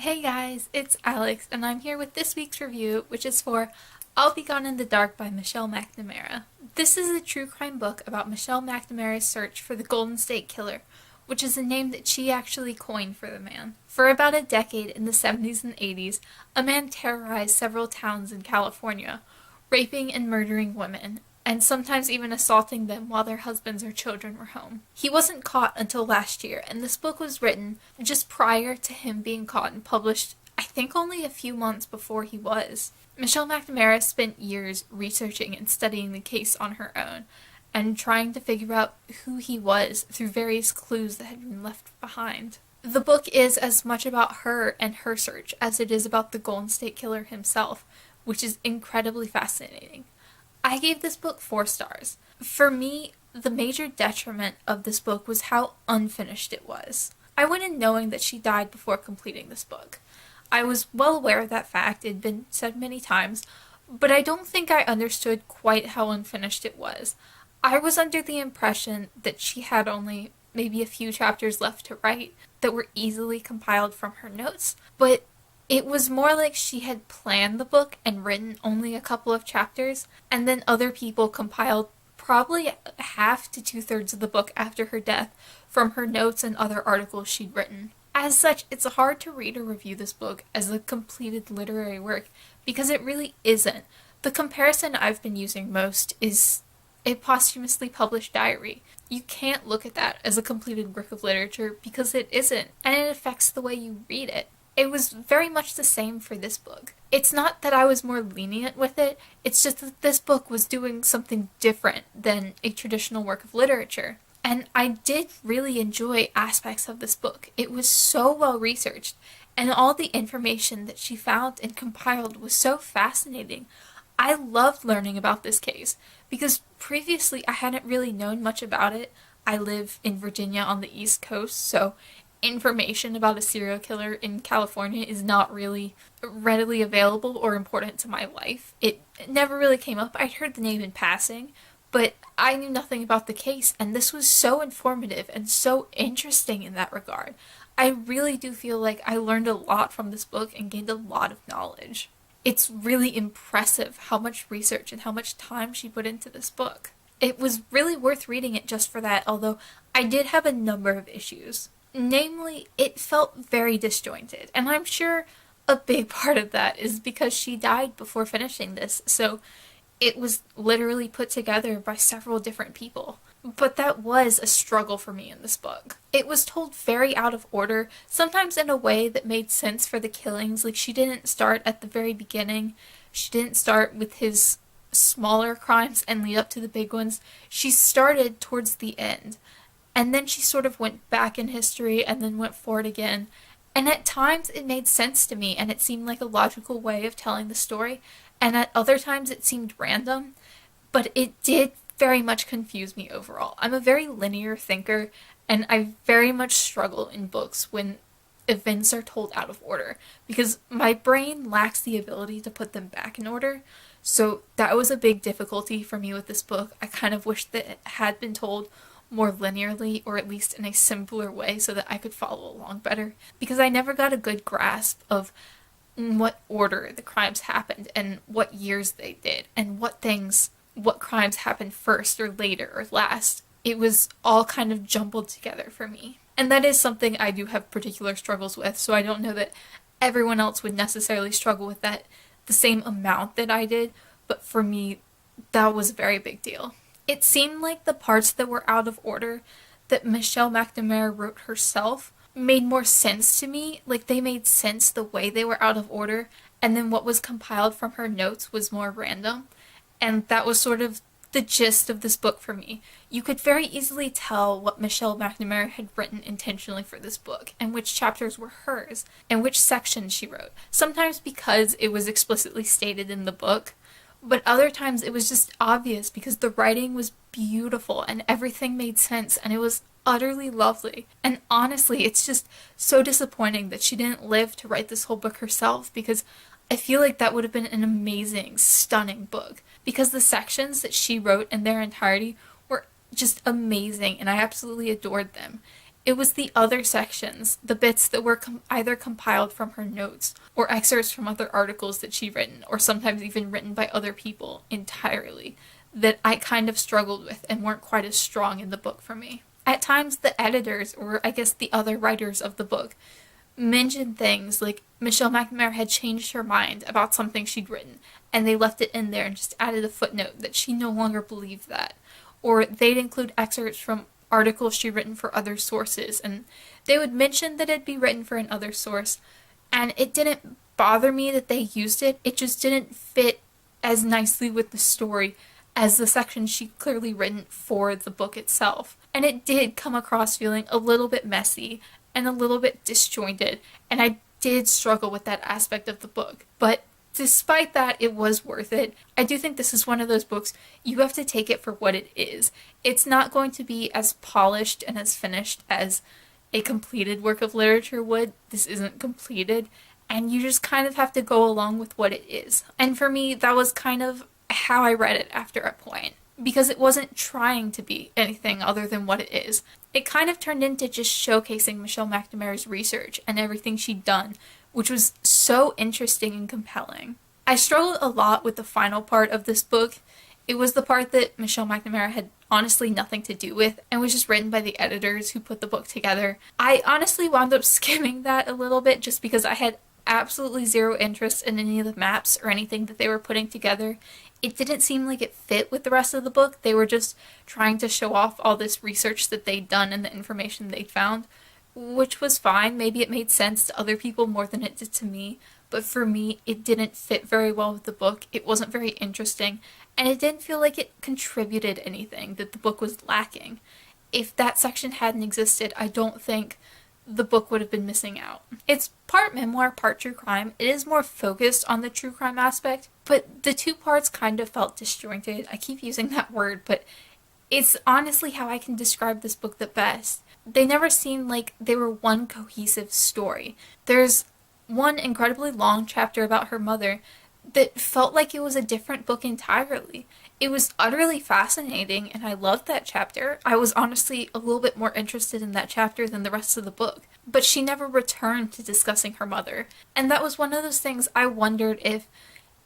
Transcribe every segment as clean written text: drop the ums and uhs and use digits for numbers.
Hey guys, it's Alex, and I'm here with this week's review, which is for I'll Be Gone in the Dark by Michelle McNamara. This is a true crime book about Michelle McNamara's search for the Golden State Killer, which is a name that she actually coined for the man. For about a decade in the 70s and 80s, a man terrorized several towns in California, raping and murdering women, and sometimes even assaulting them while their husbands or children were home. He wasn't caught until last year, and this book was written just prior to him being caught and published, I think only a few months before he was. Michelle McNamara spent years researching and studying the case on her own, and trying to figure out who he was through various clues that had been left behind. The book is as much about her and her search as it is about the Golden State Killer himself, which is incredibly fascinating. I gave this book 4 stars. For me, the major detriment of this book was how unfinished it was. I went in knowing that she died before completing this book. I was well aware of that fact, it had been said many times, but I don't think I understood quite how unfinished it was. I was under the impression that she had only maybe a few chapters left to write that were easily compiled from her notes, but it was more like she had planned the book and written only a couple of chapters, and then other people compiled probably half to 2/3 of the book after her death from her notes and other articles she'd written. As such, it's hard to read or review this book as a completed literary work because it really isn't. The comparison I've been using most is a posthumously published diary. You can't look at that as a completed work of literature because it isn't, and it affects the way you read it. It was very much the same for this book. It's not that I was more lenient with it, it's just that this book was doing something different than a traditional work of literature. And I did really enjoy aspects of this book. It was so well researched, and all the information that she found and compiled was so fascinating. I loved learning about this case because previously I hadn't really known much about it. I live in Virginia on the East Coast, so information about a serial killer in California is not really readily available or important to my life. It never really came up. I'd heard the name in passing, but I knew nothing about the case, and this was so informative and so interesting in that regard. I really do feel like I learned a lot from this book and gained a lot of knowledge. It's really impressive how much research and how much time she put into this book. It was really worth reading it just for that, although I did have a number of issues. Namely, it felt very disjointed, and I'm sure a big part of that is because she died before finishing this, so it was literally put together by several different people. But that was a struggle for me in this book. It was told very out of order, sometimes in a way that made sense for the killings. Like, she didn't start at the very beginning. She didn't start with his smaller crimes and lead up to the big ones. She started towards the end. And then she sort of went back in history and then went forward again. And at times it made sense to me and it seemed like a logical way of telling the story. And at other times it seemed random. But it did very much confuse me overall. I'm a very linear thinker and I very much struggle in books when events are told out of order because my brain lacks the ability to put them back in order. So that was a big difficulty for me with this book. I kind of wish that it had been told more linearly or at least in a simpler way so that I could follow along better because I never got a good grasp of in what order the crimes happened and what years they did and what crimes happened first or later or last. It was all kind of jumbled together for me. And that is something I do have particular struggles with, so I don't know that everyone else would necessarily struggle with that the same amount that I did, but for me, that was a very big deal. It seemed like the parts that were out of order that Michelle McNamara wrote herself made more sense to me. Like, they made sense the way they were out of order, and then what was compiled from her notes was more random. And that was sort of the gist of this book for me. You could very easily tell what Michelle McNamara had written intentionally for this book, and which chapters were hers, and which sections she wrote. Sometimes because it was explicitly stated in the book, but other times it was just obvious because the writing was beautiful and everything made sense and it was utterly lovely. And honestly, it's just so disappointing that she didn't live to write this whole book herself because I feel like that would have been an amazing, stunning book because the sections that she wrote in their entirety were just amazing and I absolutely adored them. It was the other sections, the bits that were either compiled from her notes or excerpts from other articles that she'd written, or sometimes even written by other people entirely, that I kind of struggled with and weren't quite as strong in the book for me. At times, the editors, or I guess the other writers of the book, mentioned things like Michelle McNamara had changed her mind about something she'd written, and they left it in there and just added a footnote that she no longer believed that. Or they'd include excerpts from articles she'd written for other sources, and they would mention that it'd be written for another source, and it didn't bother me that they used it, it just didn't fit as nicely with the story as the section she'd clearly written for the book itself. And it did come across feeling a little bit messy and a little bit disjointed, and I did struggle with that aspect of the book. But despite that, it was worth it. I do think this is one of those books you have to take it for what it is. It's not going to be as polished and as finished as a completed work of literature would. This isn't completed, and you just kind of have to go along with what it is. And for me, that was kind of how I read it after a point, because it wasn't trying to be anything other than what it is. It kind of turned into just showcasing Michelle McNamara's research and everything she'd done, which was so interesting and compelling. I struggled a lot with the final part of this book. It was the part that Michelle McNamara had honestly nothing to do with and was just written by the editors who put the book together. I honestly wound up skimming that a little bit just because I had absolutely zero interest in any of the maps or anything that they were putting together. It didn't seem like it fit with the rest of the book. They were just trying to show off all this research that they'd done and the information they'd found, which was fine. Maybe it made sense to other people more than it did to me, but for me, it didn't fit very well with the book. It wasn't very interesting, and it didn't feel like it contributed anything that the book was lacking. If that section hadn't existed, I don't think the book would have been missing out. It's part memoir, part true crime. It is more focused on the true crime aspect, but the two parts kind of felt disjointed. I keep using that word, but it's honestly how I can describe this book the best. They never seemed like they were one cohesive story. There's one incredibly long chapter about her mother that felt like it was a different book entirely. It was utterly fascinating, and I loved that chapter. I was honestly a little bit more interested in that chapter than the rest of the book. But she never returned to discussing her mother. And that was one of those things I wondered if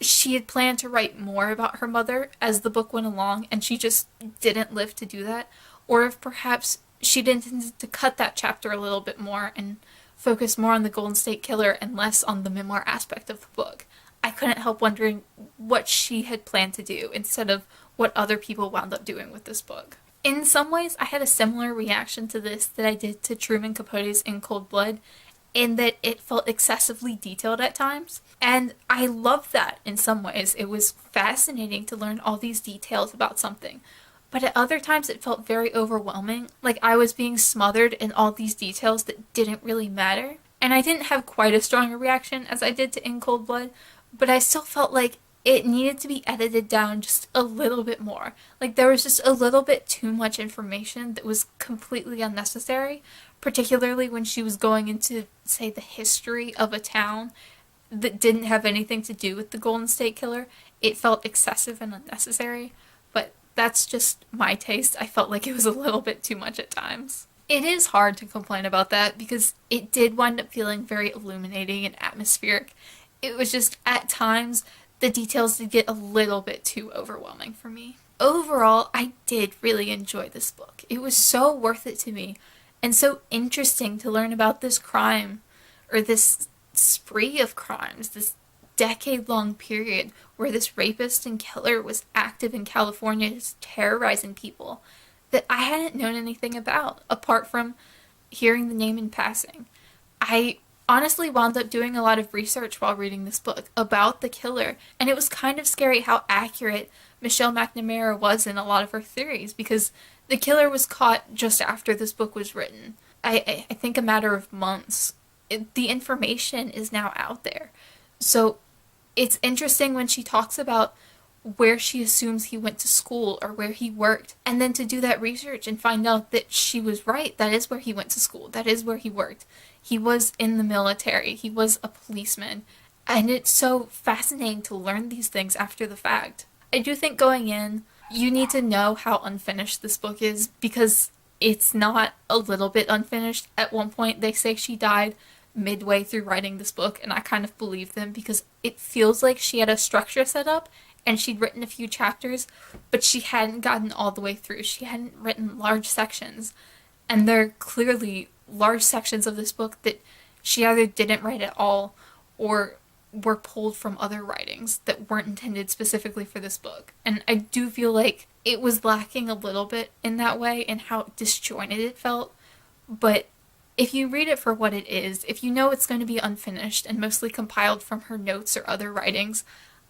she had planned to write more about her mother as the book went along, and she just didn't live to do that. Or if perhaps she'd intended to cut that chapter a little bit more and focus more on the Golden State Killer and less on the memoir aspect of the book. I couldn't help wondering what she had planned to do instead of what other people wound up doing with this book. In some ways, I had a similar reaction to this that I did to Truman Capote's In Cold Blood, in that it felt excessively detailed at times. And I loved that in some ways. It was fascinating to learn all these details about something. But at other times it felt very overwhelming, like I was being smothered in all these details that didn't really matter. And I didn't have quite as strong a reaction as I did to In Cold Blood, but I still felt like it needed to be edited down just a little bit more. Like there was just a little bit too much information that was completely unnecessary, particularly when she was going into, say, the history of a town that didn't have anything to do with the Golden State Killer. It felt excessive and unnecessary, but that's just my taste. I felt like it was a little bit too much at times. It is hard to complain about that because it did wind up feeling very illuminating and atmospheric. It was just, at times, the details did get a little bit too overwhelming for me. Overall, I did really enjoy this book. It was so worth it to me, and so interesting to learn about this crime, or this spree of crimes, this decade-long period where this rapist and killer was active in California, just terrorizing people that I hadn't known anything about, apart from hearing the name in passing. I honestly wound up doing a lot of research while reading this book about the killer, and it was kind of scary how accurate Michelle McNamara was in a lot of her theories, because the killer was caught just after this book was written. I think a matter of months. The information is now out there. So it's interesting when she talks about where she assumes he went to school or where he worked, and then to do that research and find out that she was right. That is where he went to school. That is where he worked. He was in the military. He was a policeman. And it's so fascinating to learn these things after the fact. I do think going in, you need to know how unfinished this book is, because it's not a little bit unfinished. At one point, they say she died midway through writing this book, and I kind of believe them because it feels like she had a structure set up and she'd written a few chapters, but she hadn't gotten all the way through. She hadn't written large sections, and there are clearly large sections of this book that she either didn't write at all or were pulled from other writings that weren't intended specifically for this book. And I do feel like it was lacking a little bit in that way and how disjointed it felt. But if you read it for what it is, if you know it's going to be unfinished and mostly compiled from her notes or other writings,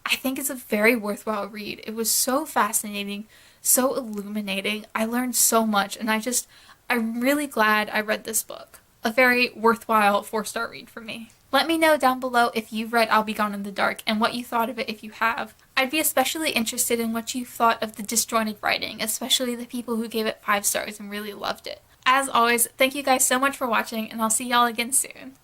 I think it's a very worthwhile read. It was so fascinating, so illuminating. I learned so much, and I'm really glad I read this book. A very worthwhile 4-star read for me. Let me know down below if you've read I'll Be Gone in the Dark and what you thought of it if you have. I'd be especially interested in what you thought of the disjointed writing, especially the people who gave it 5 stars and really loved it. As always, thank you guys so much for watching, and I'll see y'all again soon.